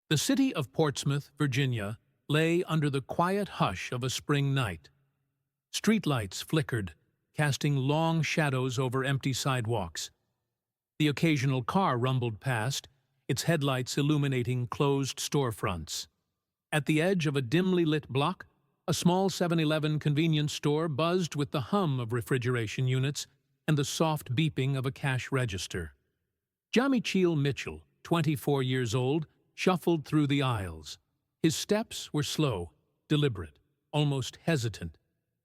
The city of Portsmouth, Virginia, lay under the quiet hush of a spring night. Streetlights flickered, casting long shadows over empty sidewalks. The occasional car rumbled past, its headlights illuminating closed storefronts. At the edge of a dimly lit block, a small 7-Eleven convenience store buzzed with the hum of refrigeration units and the soft beeping of a cash register. Jamichil Mitchell, 24 years old, shuffled through the aisles. His steps were slow, deliberate, almost hesitant.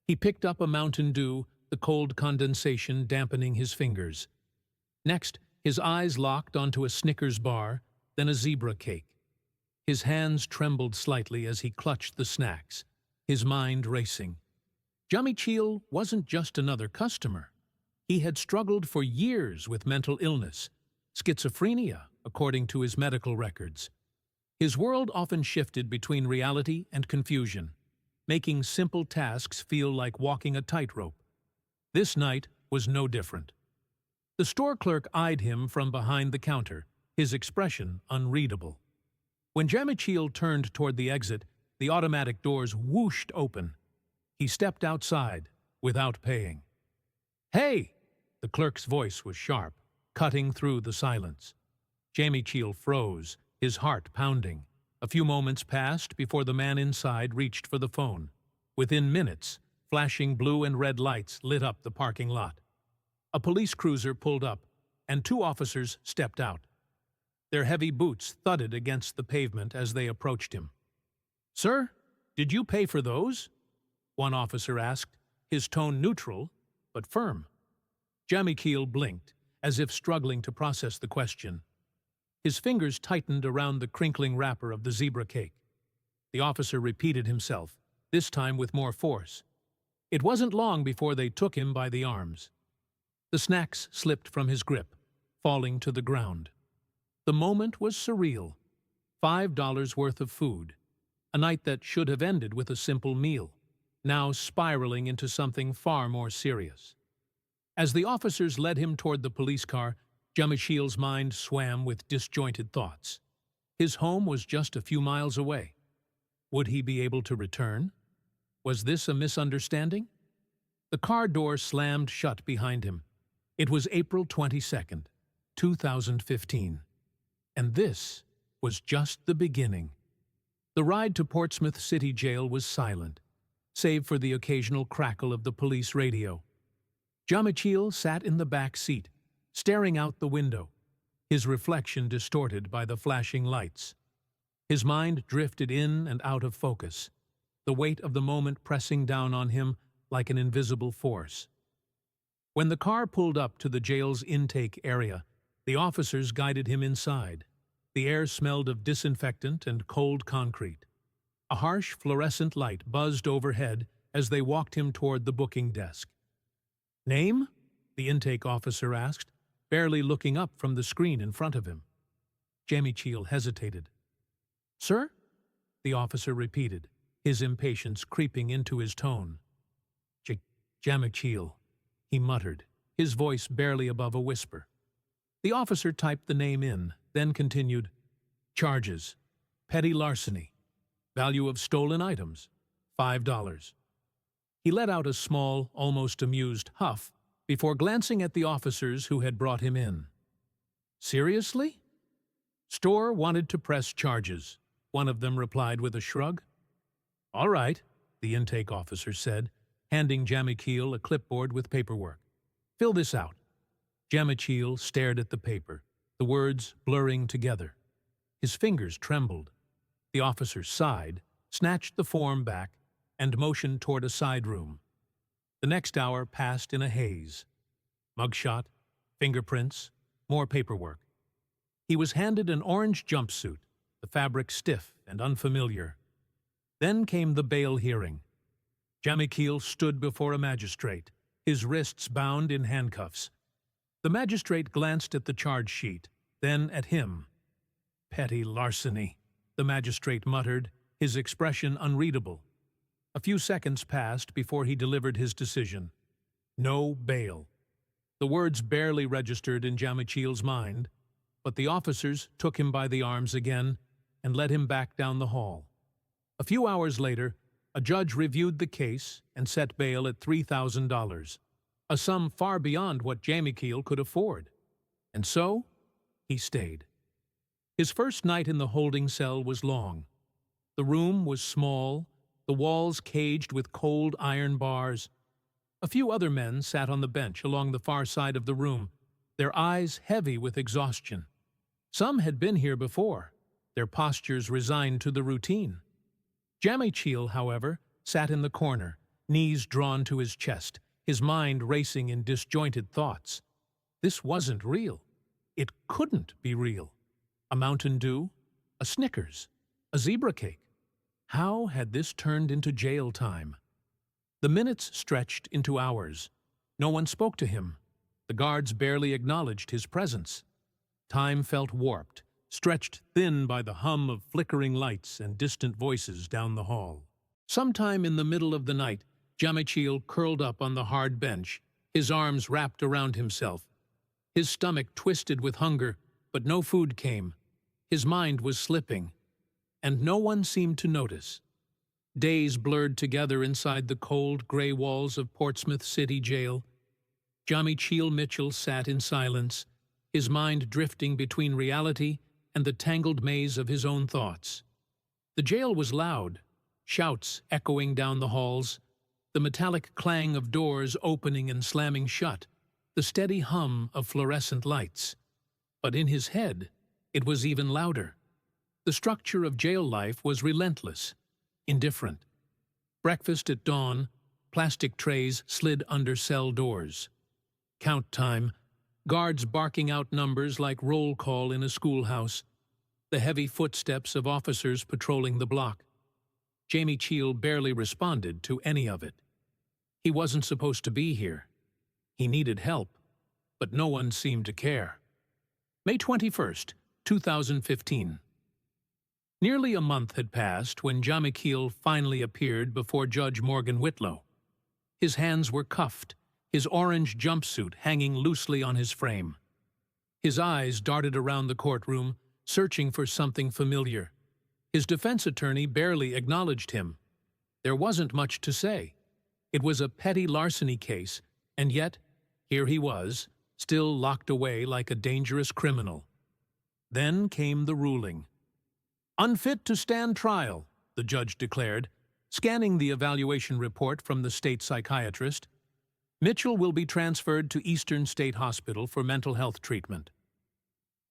He picked up a Mountain Dew, the cold condensation dampening his fingers. Next, his eyes locked onto a Snickers bar, then a zebra cake. His hands trembled slightly as he clutched the snacks, his mind racing. Jamichil wasn't just another customer. He had struggled for years with mental illness, schizophrenia, according to his medical records. His world often shifted between reality and confusion, making simple tasks feel like walking a tightrope. This night was no different. The store clerk eyed him from behind the counter, his expression unreadable. When Jamichil turned toward the exit, the automatic doors whooshed open. He stepped outside, without paying. "Hey!" The clerk's voice was sharp, cutting through the silence. Jamichil froze, his heart pounding. A few moments passed before the man inside reached for the phone. Within minutes, flashing blue and red lights lit up the parking lot. A police cruiser pulled up, and two officers stepped out. Their heavy boots thudded against the pavement as they approached him. "Sir, did you pay for those?" one officer asked, his tone neutral but firm. Jamichil blinked, as if struggling to process the question. His fingers tightened around the crinkling wrapper of the zebra cake. The officer repeated himself, this time with more force. It wasn't long before they took him by the arms. The snacks slipped from his grip, falling to the ground. The moment was surreal. $5 worth of food. A night that should have ended with a simple meal, now spiraling into something far more serious. As the officers led him toward the police car, Jamichil's mind swam with disjointed thoughts. His home was just a few miles away. Would he be able to return? Was this a misunderstanding? The car door slammed shut behind him. It was April 22nd, 2015. And this was just the beginning. The ride to Portsmouth City Jail was silent, save for the occasional crackle of the police radio. Jamichil sat in the back seat, staring out the window, his reflection distorted by the flashing lights. His mind drifted in and out of focus, the weight of the moment pressing down on him like an invisible force. When the car pulled up to the jail's intake area, the officers guided him inside. The air smelled of disinfectant and cold concrete. A harsh fluorescent light buzzed overhead as they walked him toward the booking desk. "Name?" the intake officer asked, barely looking up from the screen in front of him. Jamichil hesitated. "Sir?" the officer repeated, his impatience creeping into his tone. Jamichil, he muttered, his voice barely above a whisper. The officer typed the name in, then continued, "Charges. Petty larceny. Value of stolen items. $5. He let out a small, almost amused huff before glancing at the officers who had brought him in. "Seriously?" "Store wanted to press charges," one of them replied with a shrug. "All right," the intake officer said, handing Jamichil a clipboard with paperwork. "Fill this out." Jamichil stared at the paper, the words blurring together. His fingers trembled. The officer sighed, snatched the form back, and motioned toward a side room. The next hour passed in a haze. Mugshot, fingerprints, more paperwork. He was handed an orange jumpsuit, the fabric stiff and unfamiliar. Then came the bail hearing. Jamichil stood before a magistrate, his wrists bound in handcuffs. The magistrate glanced at the charge sheet, then at him. "Petty larceny," the magistrate muttered, his expression unreadable. A few seconds passed before he delivered his decision. No bail. The words barely registered in Jamichil's mind, but the officers took him by the arms again, and led him back down the hall. A few hours later, a judge reviewed the case and set bail at $3,000, a sum far beyond what Jamiekeil could afford. And so, he stayed. His first night in the holding cell was long. The room was small, the walls caged with cold iron bars. A few other men sat on the bench along the far side of the room, their eyes heavy with exhaustion. Some had been here before, their postures resigned to the routine. Jamiekeil, however, sat in the corner, knees drawn to his chest, his mind racing in disjointed thoughts. This wasn't real. It couldn't be real. A Mountain Dew? A Snickers? A zebra cake? How had this turned into jail time? The minutes stretched into hours. No one spoke to him. The guards barely acknowledged his presence. Time felt warped, stretched thin by the hum of flickering lights and distant voices down the hall. Sometime in the middle of the night, Jamiekeil curled up on the hard bench, his arms wrapped around himself. His stomach twisted with hunger, but no food came. His mind was slipping, and no one seemed to notice. Days blurred together inside the cold, gray walls of Portsmouth City Jail. Jamiekeil Mitchell sat in silence, his mind drifting between reality and the tangled maze of his own thoughts. The jail was loud, shouts echoing down the halls, the metallic clang of doors opening and slamming shut, the steady hum of fluorescent lights. But in his head, it was even louder. The structure of jail life was relentless, indifferent. Breakfast at dawn, plastic trays slid under cell doors. Count time, guards barking out numbers like roll call in a schoolhouse, the heavy footsteps of officers patrolling the block. Jamiekeil barely responded to any of it. He wasn't supposed to be here. He needed help, but no one seemed to care. May 21st, 2015. Nearly a month had passed when Jamiekeil finally appeared before Judge Morgan Whitlow. His hands were cuffed, his orange jumpsuit hanging loosely on his frame. His eyes darted around the courtroom, searching for something familiar. His defense attorney barely acknowledged him. There wasn't much to say. It was a petty larceny case, and yet, here he was, still locked away like a dangerous criminal. Then came the ruling. "Unfit to stand trial," the judge declared, scanning the evaluation report from the state psychiatrist. "Mitchell will be transferred to Eastern State Hospital for mental health treatment."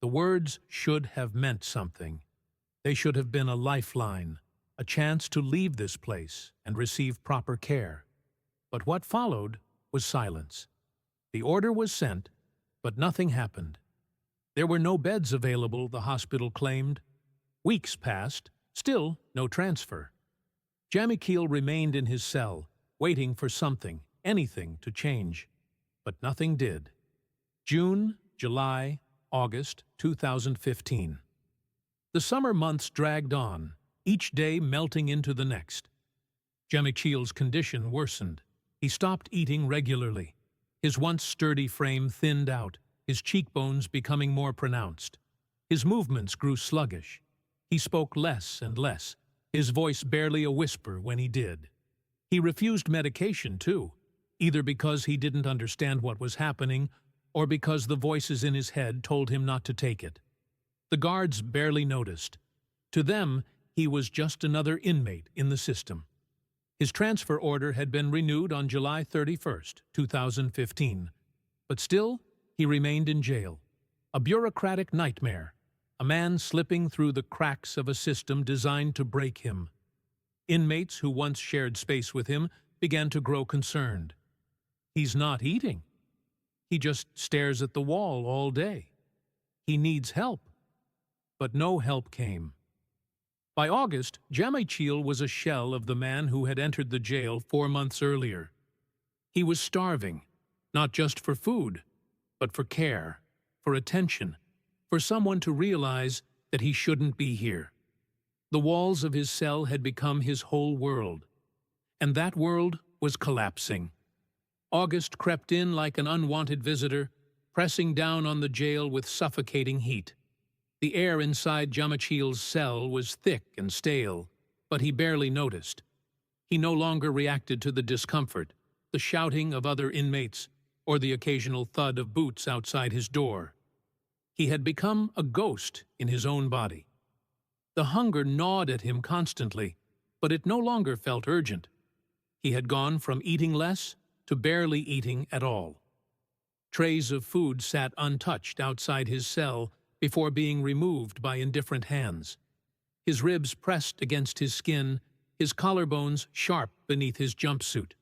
The words should have meant something. They should have been a lifeline, a chance to leave this place and receive proper care. But what followed was silence. The order was sent, but nothing happened. There were no beds available, the hospital claimed. Weeks passed, still no transfer. Jamiekeil remained in his cell, waiting for something, anything to change. But nothing did. June, July, August 2015. The summer months dragged on, each day melting into the next. Jamiekeil's condition worsened. He stopped eating regularly. His once sturdy frame thinned out, his cheekbones becoming more pronounced. His movements grew sluggish. He spoke less and less, his voice barely a whisper when he did. He refused medication, too, either because he didn't understand what was happening or because the voices in his head told him not to take it. The guards barely noticed. To them, he was just another inmate in the system. His transfer order had been renewed on July 31st, 2015, but still, he remained in jail. A bureaucratic nightmare, a man slipping through the cracks of a system designed to break him. Inmates who once shared space with him began to grow concerned. He's not eating. He just stares at the wall all day. He needs help. But no help came. By August, Jamiekeil was a shell of the man who had entered the jail 4 months earlier. He was starving, not just for food, but for care, for attention, for someone to realize that he shouldn't be here. The walls of his cell had become his whole world, and that world was collapsing. August crept in like an unwanted visitor, pressing down on the jail with suffocating heat. The air inside Jamichil's cell was thick and stale, but he barely noticed. He no longer reacted to the discomfort, the shouting of other inmates, or the occasional thud of boots outside his door. He had become a ghost in his own body. The hunger gnawed at him constantly, but it no longer felt urgent. He had gone from eating less to barely eating at all. Trays of food sat untouched outside his cell before being removed by indifferent hands. His ribs pressed against his skin, his collarbones sharp beneath his jumpsuit.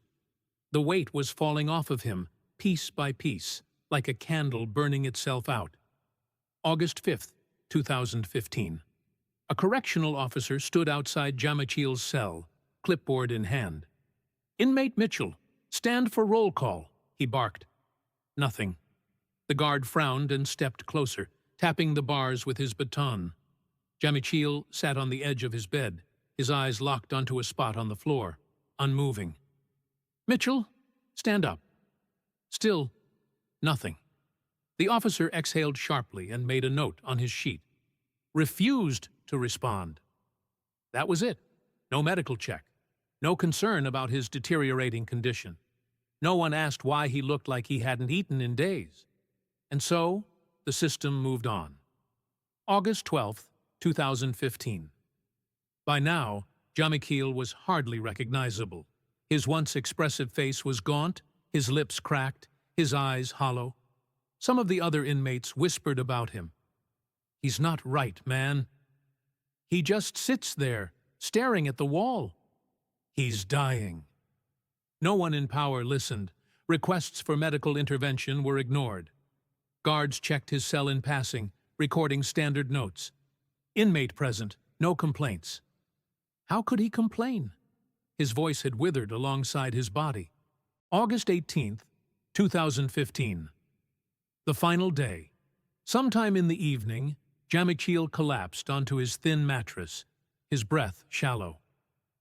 The weight was falling off of him, piece by piece, like a candle burning itself out. August 5th, 2015. A correctional officer stood outside Jamichil's cell, clipboard in hand. "Inmate Mitchell, stand for roll call," he barked. Nothing. The guard frowned and stepped closer, tapping the bars with his baton. Jamichil sat on the edge of his bed, his eyes locked onto a spot on the floor, unmoving. "Mitchell, stand up." Still, nothing. The officer exhaled sharply and made a note on his sheet. Refused to respond. That was it. No medical check. No concern about his deteriorating condition. No one asked why he looked like he hadn't eaten in days. And so, the system moved on. August 12th, 2015. By now, Jamichil was hardly recognizable. His once expressive face was gaunt, his lips cracked, his eyes hollow. Some of the other inmates whispered about him. "He's not right, man. He just sits there, staring at the wall. He's dying." No one in power listened. Requests for medical intervention were ignored. Guards checked his cell in passing, recording standard notes. Inmate present, no complaints. How could he complain? His voice had withered alongside his body. August 18th, 2015. The final day. Sometime in the evening, Jamichil collapsed onto his thin mattress, his breath shallow.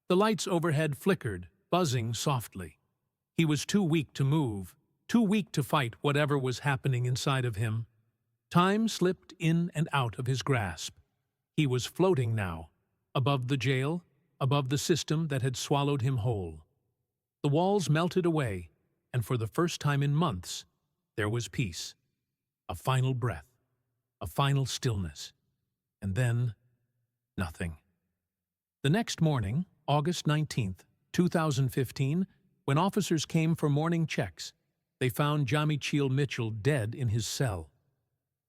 The lights overhead flickered, buzzing softly. He was too weak to move, too weak to fight whatever was happening inside of him. Time slipped in and out of his grasp. He was floating now, above the jail, above the system that had swallowed him whole. The walls melted away, and for the first time in months, there was peace. A final breath, a final stillness, and then nothing. The next morning, August 19th, 2015, when officers came for morning checks, they found Jamichil Mitchell dead in his cell.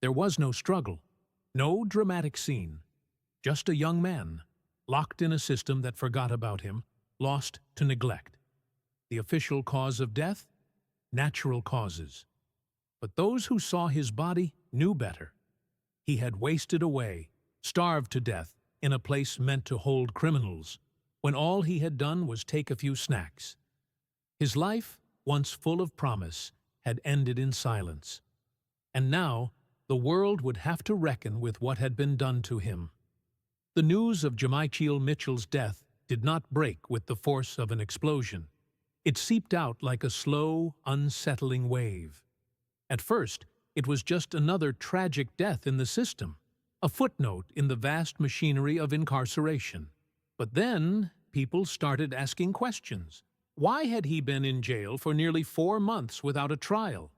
There was no struggle, no dramatic scene, just a young man, locked in a system that forgot about him, lost to neglect. The official cause of death? Natural causes. But those who saw his body knew better. He had wasted away, starved to death, in a place meant to hold criminals, when all he had done was take a few snacks. His life, once full of promise, had ended in silence. And now, the world would have to reckon with what had been done to him. The news of Jamichil Mitchell's death did not break with the force of an explosion. It seeped out like a slow, unsettling wave. At first, it was just another tragic death in the system, a footnote in the vast machinery of incarceration. But then, people started asking questions. Why had he been in jail for nearly 4 months without a trial?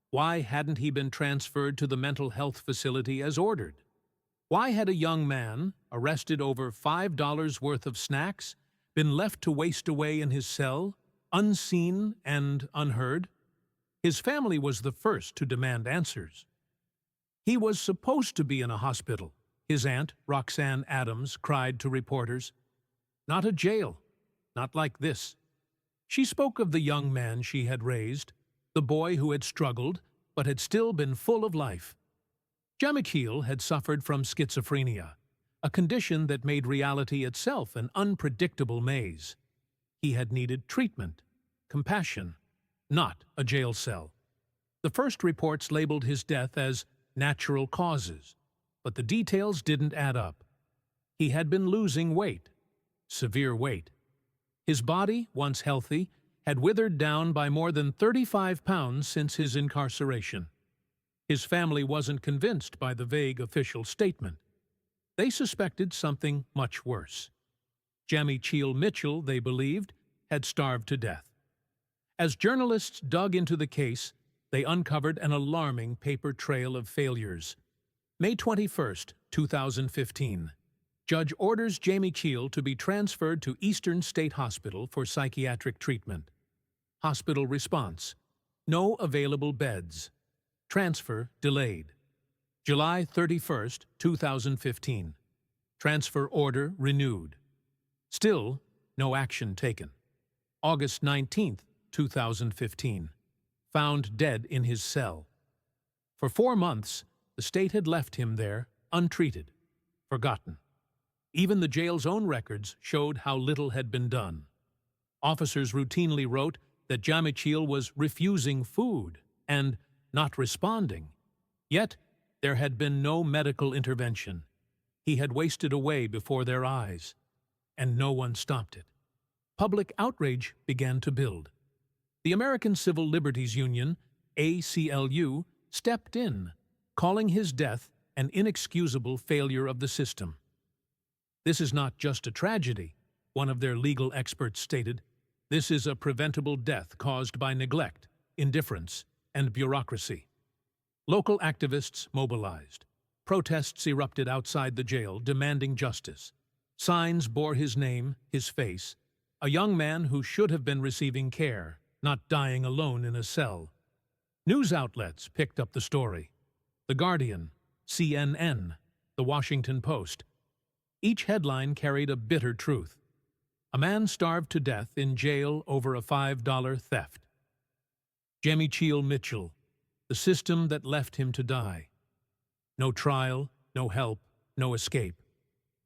Why hadn't he been transferred to the mental health facility as ordered? Why had a young man, arrested over $5 worth of snacks, been left to waste away in his cell, unseen and unheard? His family was the first to demand answers. He was supposed to be in a hospital, his aunt, Roxanne Adams, cried to reporters. Not a jail, not like this. She spoke of the young man she had raised, the boy who had struggled, but had still been full of life. Jamichil had suffered from schizophrenia, a condition that made reality itself an unpredictable maze. He had needed treatment, compassion, not a jail cell. The first reports labeled his death as natural causes, but the details didn't add up. He had been losing weight, severe weight. His body, once healthy, had withered down by more than 35 pounds since his incarceration. His family wasn't convinced by the vague official statement. They suspected something much worse. Jamie Mitchell, they believed, had starved to death. As journalists dug into the case, they uncovered an alarming paper trail of failures. May 21st, 2015. Judge orders Jamie Keel to be transferred to Eastern State Hospital for psychiatric treatment. Hospital response: no available beds. Transfer delayed. July 31st, 2015. Transfer order renewed. Still, no action taken. August 19th, 2015. Found dead in his cell. For 4 months, the state had left him there, untreated, forgotten. Even the jail's own records showed how little had been done. Officers routinely wrote that Jamie Keel was refusing food and not responding. Yet, there had been no medical intervention. He had wasted away before their eyes, and no one stopped it. Public outrage began to build. The American Civil Liberties Union, ACLU, stepped in, calling his death an inexcusable failure of the system. This is not just a tragedy, one of their legal experts stated. This is a preventable death caused by neglect, indifference, and bureaucracy. Local activists mobilized. Protests erupted outside the jail demanding justice. Signs bore his name, his face, a young man who should have been receiving care, not dying alone in a cell. News outlets picked up the story. The Guardian, CNN, The Washington Post. Each headline carried a bitter truth. A man starved to death in jail over a $5 theft. Jamie Mitchell, the system that left him to die. No trial, no help, no escape.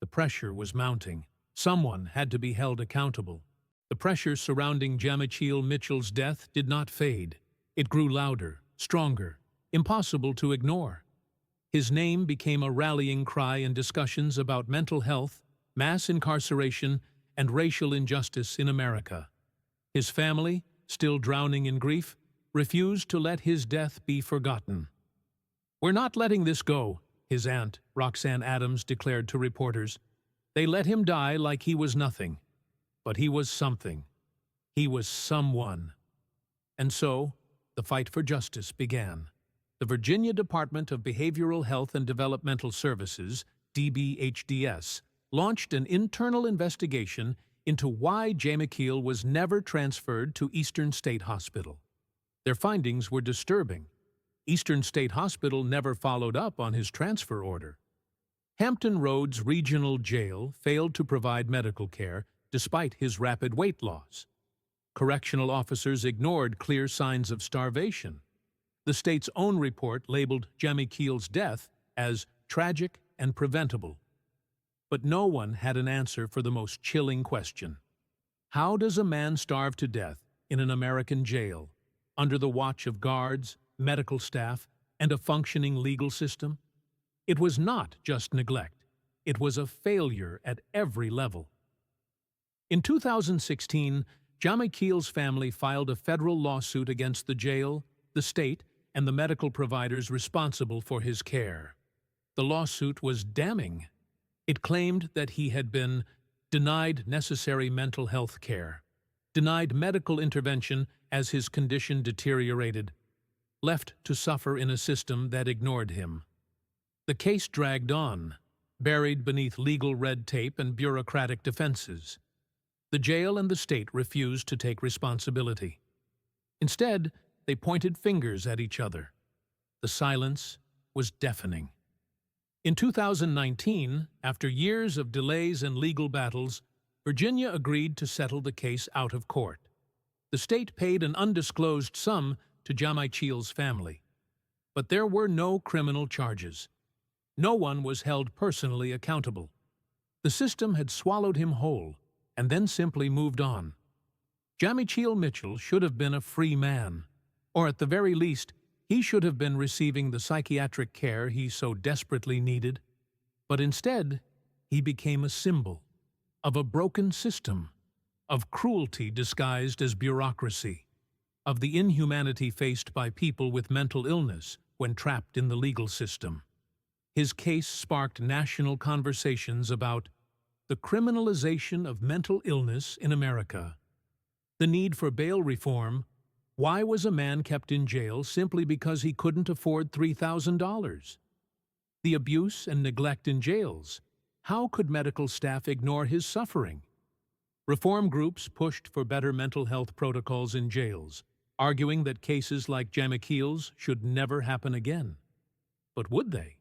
The pressure was mounting. Someone had to be held accountable. The pressure surrounding Jamie Mitchell's death did not fade. It grew louder, stronger, impossible to ignore. His name became a rallying cry in discussions about mental health, mass incarceration, and racial injustice in America. His family, still drowning in grief, refused to let his death be forgotten. "We're not letting this go," his aunt, Roxanne Adams, declared to reporters. "They let him die like he was nothing. But he was something. He was someone." And so, the fight for justice began. The Virginia Department of Behavioral Health and Developmental Services, DBHDS, launched an internal investigation into why Jamie Keel was never transferred to Eastern State Hospital. Their findings were disturbing. Eastern State Hospital never followed up on his transfer order. Hampton Roads Regional Jail failed to provide medical care despite his rapid weight loss. Correctional officers ignored clear signs of starvation. The state's own report labeled Jamie Keel's death as tragic and preventable. But no one had an answer for the most chilling question. How does a man starve to death in an American jail, under the watch of guards, medical staff, and a functioning legal system? It was not just neglect. It was a failure at every level. In 2016, Jamie Keel's family filed a federal lawsuit against the jail, the state, and the medical providers responsible for his care. The lawsuit was damning. It claimed that he had been denied necessary mental health care, denied medical intervention as his condition deteriorated, left to suffer in a system that ignored him. The case dragged on, buried beneath legal red tape and bureaucratic defenses. The jail and the state refused to take responsibility. Instead, they pointed fingers at each other. The silence was deafening. In 2019, after years of delays and legal battles, Virginia agreed to settle the case out of court. The state paid an undisclosed sum to Jamie Keel's family. But there were no criminal charges. No one was held personally accountable. The system had swallowed him whole and then simply moved on. Jamie Mitchell should have been a free man, or at the very least, he should have been receiving the psychiatric care he so desperately needed. But instead, he became a symbol of a broken system, of cruelty disguised as bureaucracy, of the inhumanity faced by people with mental illness when trapped in the legal system. His case sparked national conversations about the criminalization of mental illness in America, the need for bail reform. Why was a man kept in jail simply because he couldn't afford $3,000? The abuse and neglect in jails. How could medical staff ignore his suffering? Reform groups pushed for better mental health protocols in jails, arguing that cases like Jamakeel's should never happen again. But would they?